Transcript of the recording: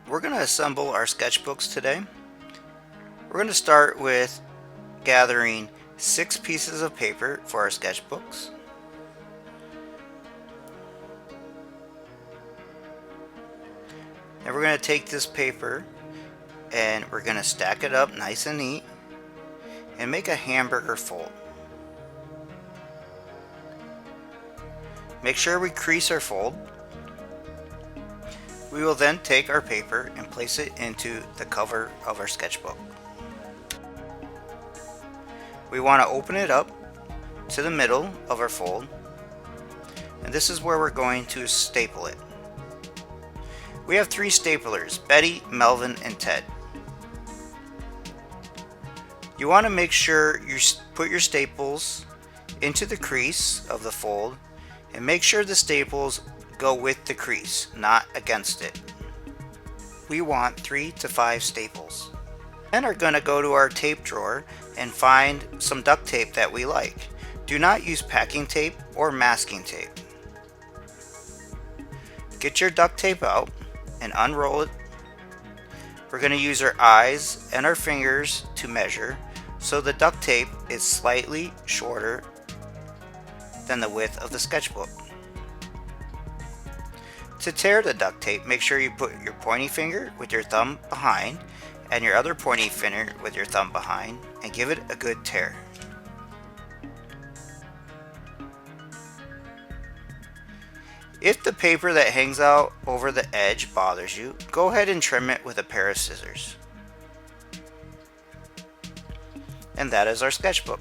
We're going to assemble our sketchbooks today. We're going to start with gathering 6 pieces of paper for our sketchbooks. And we're going to take this paper and we're going to stack it up nice and neat and make a hamburger fold. Make sure we crease our fold. We will then take our paper and place it into the cover of our sketchbook. We want to open it up to the middle of our fold, and this is where we're going to staple it. We have 3 staplers, Betty, Melvin, and Ted. You want to make sure you put your staples into the crease of the fold and make sure the staples go with the crease, not against it. We want 3 to 5 staples. Then are going to go to our tape drawer and find some duct tape that we like. Do not use packing tape or masking tape. Get your duct tape out and unroll it. We're going to use our eyes and our fingers to measure, so the duct tape is slightly shorter than the width of the sketchbook. To tear the duct tape, make sure you put your pointy finger with your thumb behind and your other pointy finger with your thumb behind and give it a good tear. If the paper that hangs out over the edge bothers you, go ahead and trim it with a pair of scissors. And that is our sketchbook.